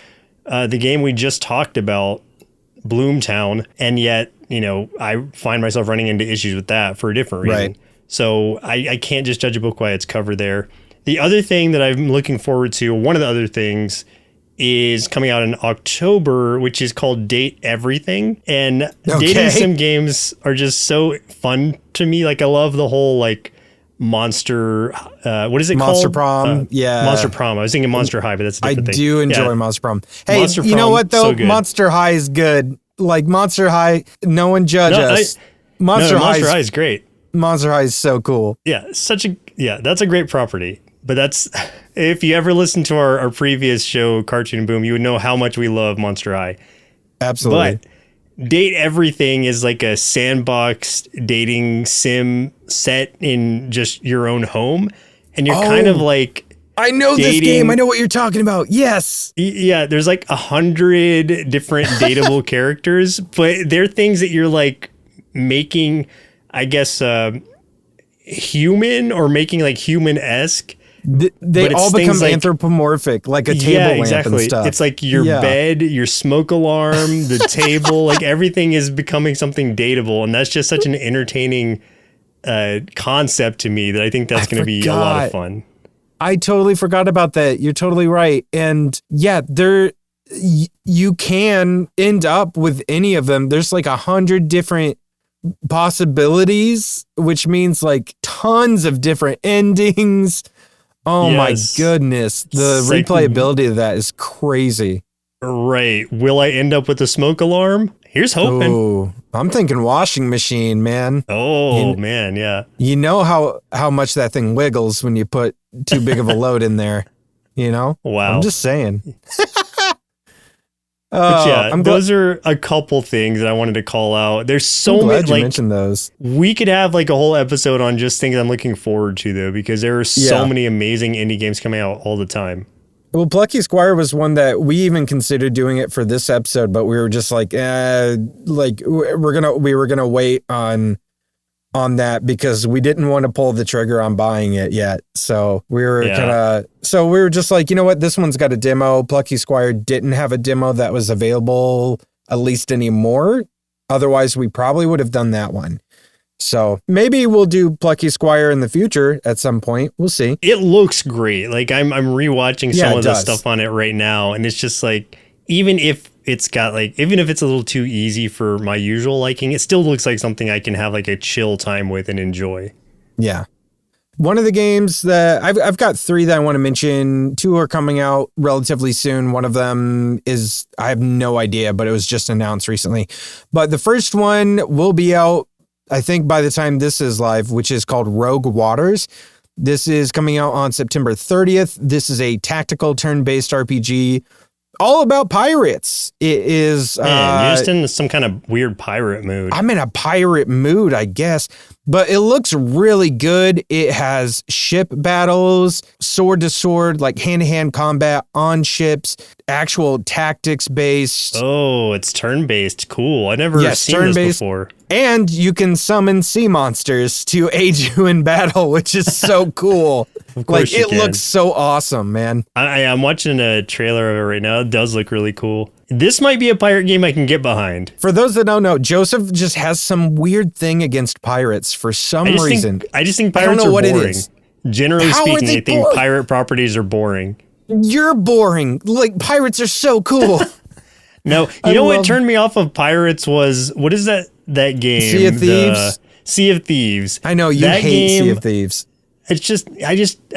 the game we just talked about, BloomTown, and yet, you know, I find myself running into issues with that for a different reason.
Right.
So I can't just judge a book by its cover there. The other thing that I'm looking forward to, one of the other things, is coming out in October, which is called Date Everything. And dating sim games are just so fun to me. Like, I love the whole, like, monster, what is it called?
Monster Prom. Yeah.
Monster Prom. I was thinking Monster High, but that's a different thing.
I do enjoy Monster Prom. Hey,
Monster
you know
Prom,
what, though?
so good.
Monster High is good. Like, Monster High, no one judge us. Monster High is
great.
Monster High is so cool.
Yeah, that's a great property. But that's, if you ever listen to our previous show, Cartoon Boom, you would know how much we love Monster High.
Absolutely.
But Date Everything is like a sandbox dating sim set in just your own home. And you're kind of like,
I know this game. I know what you're talking about. Yes.
Yeah, there's like 100 different dateable characters, but they're things that you're like making, I guess, human or making like human-esque.
They all become like, anthropomorphic, like a table lamp and stuff.
It's like your bed, your smoke alarm, the table, like everything is becoming something dateable. And that's just such an entertaining concept to me that I think that's going to be a lot of fun.
I totally forgot about that. You're totally right. And yeah, you can end up with any of them. There's like 100 different possibilities, which means like tons of different endings. Oh my goodness. The replayability of that is crazy.
Right. Will I end up with a smoke alarm? Here's hoping.
Oh, I'm thinking washing machine, man.
Oh, man. Yeah.
You know how much that thing wiggles when you put too big of a load in there, you know?
Wow.
I'm just saying.
But yeah, those are a couple things that I wanted to call out. There's so many.
You mentioned those.
We could have like a whole episode on just things I'm looking forward to, though, because there are so many amazing indie games coming out all the time.
Well, Plucky Squire was one that we even considered doing it for this episode, but we were just like, we were gonna wait on that because we didn't want to pull the trigger on buying it yet. So we were we were just like, you know what, this one's got a demo. Plucky Squire didn't have a demo that was available at least anymore. Otherwise, we probably would have done that one. So maybe we'll do Plucky Squire in the future at some point. We'll see.
It looks great. Like I'm rewatching some of the stuff on it right now, and it's just like, even if it's a little too easy for my usual liking, it still looks like something I can have like a chill time with and enjoy.
Yeah. One of the games that I've got 3 that I want to mention. 2 are coming out relatively soon. One of them is, I have no idea, but it was just announced recently. But the first one will be out, I think, by the time this is live, which is called Rogue Waters. This is coming out on September 30th. This is a tactical turn-based RPG all about pirates. It is...
you're just in some kind of weird pirate mood.
I'm in a pirate mood, I guess. But it looks really good. It has ship battles, sword to sword, like hand-to-hand combat on ships, actual tactics-based.
Oh, it's turn-based. Cool. I've never seen this before.
And you can summon sea monsters to aid you in battle, which is so cool. Like, it looks so awesome, man.
I'm watching a trailer of it right now. It does look really cool. This might be a pirate game I can get behind.
For those that don't know, Joseph just has some weird thing against pirates for some reason.
I just think pirates are boring. Generally speaking, I think pirate properties are boring.
You're boring. Like, pirates are so cool.
No, you know what turned me off of pirates was, what is that game?
Sea of Thieves?
Sea of Thieves.
I know, you hate Sea of Thieves.
It's just, I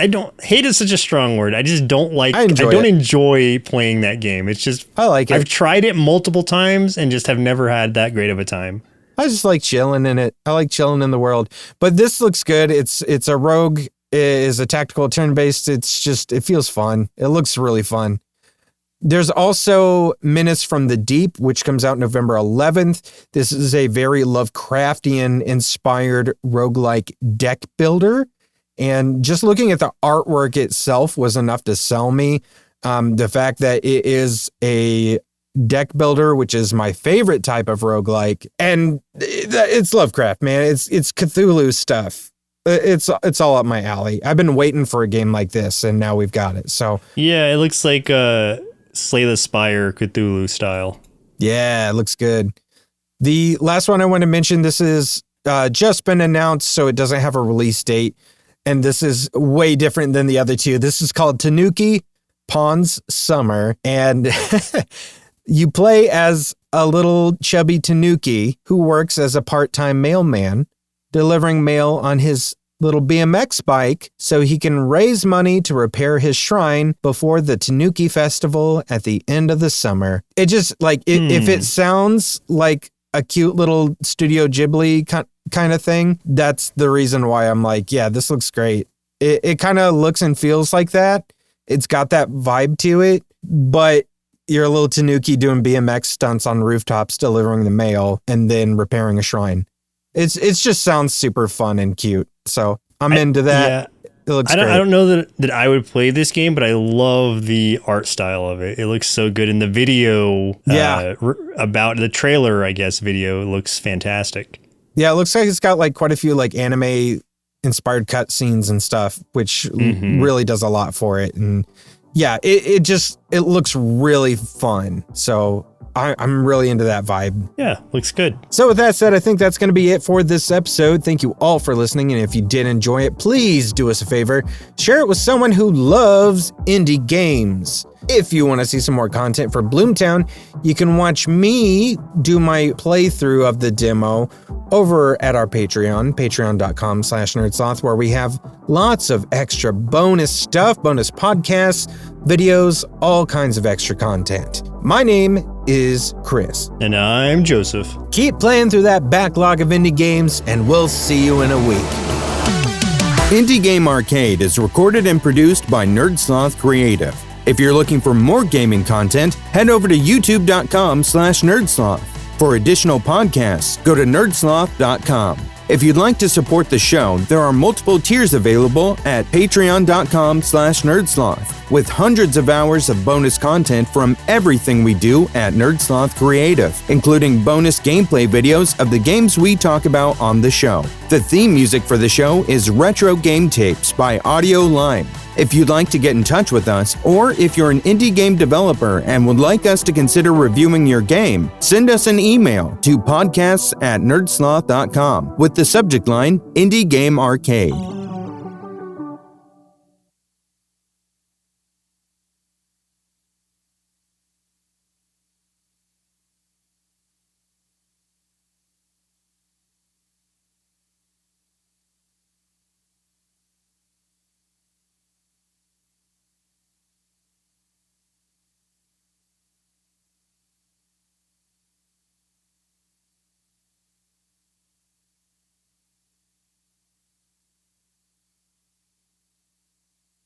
don't, hate is such a strong word. I just don't like, I don't
it.
enjoy playing that game. It's just,
I like it.
I've tried it multiple times and just have never had that great of a time.
I just like chilling in it. I like chilling in the world. But this looks good. It's a rogue, is a tactical turn-based. It's just, it feels fun. It looks really fun. There's also Menace from the Deep, which comes out November 11th. This is a very Lovecraftian-inspired roguelike deck builder. And just looking at the artwork itself was enough to sell me. The fact that it is a deck builder, which is my favorite type of roguelike. And it's Lovecraft, man. It's Cthulhu stuff. it's all up my alley. I've been waiting for a game like this, and now we've got it. So
Yeah, it looks like Slay the Spire Cthulhu style.
yeah, it looks good. The last one I want to mention, this is just been announced, so it doesn't have a release date. And this is way different than the other two. This is called Tanuki Pawn's Summer. And you play as a little chubby Tanuki who works as a part-time mailman, delivering mail on his little BMX bike so he can raise money to repair his shrine before the Tanuki Festival at the end of the summer. It just, like, if it sounds like a cute little Studio Ghibli kind of thing, that's the reason why I'm like, yeah, this looks great. It kind of looks and feels like that. It's got that vibe to it, but you're a little Tanuki doing BMX stunts on rooftops, delivering the mail, and then repairing a shrine. It's just sounds super fun and cute. So I'm into that.
Yeah.
It looks great.
I don't know that I would play this game, but I love the art style of it. It looks so good in the video.
Yeah.
About the trailer, I guess, video looks fantastic.
Yeah, it looks like it's got like quite a few like anime inspired cutscenes and stuff, which really does a lot for it. And yeah, it looks really fun. So I'm really into that vibe.
Yeah, looks good.
So with that said, I think that's going to be it for this episode. Thank you all for listening. And if you did enjoy it, please do us a favor. Share it with someone who loves indie games. If you want to see some more content for BloomTown, you can watch me do my playthrough of the demo over at our Patreon, patreon.com/nerdsloth, where we have lots of extra bonus stuff, bonus podcasts, videos, all kinds of extra content. My name is Chris.
And I'm Joseph.
Keep playing through that backlog of indie games, and we'll see you in a week. Indie Game Arcade is recorded and produced by Sloth Creative. If you're looking for more gaming content, head over to youtube.com/nerdsloth. For additional podcasts, go to nerdsloth.com. If you'd like to support the show, there are multiple tiers available at patreon.com/nerdsloth, with hundreds of hours of bonus content from everything we do at Sloth Creative, including bonus gameplay videos of the games we talk about on the show. The theme music for the show is Retro Game Tapes by Audio Lime. If you'd like to get in touch with us, or if you're an indie game developer and would like us to consider reviewing your game, send us an email to podcasts@nerdsloth.com with the subject line Indie Game Arcade.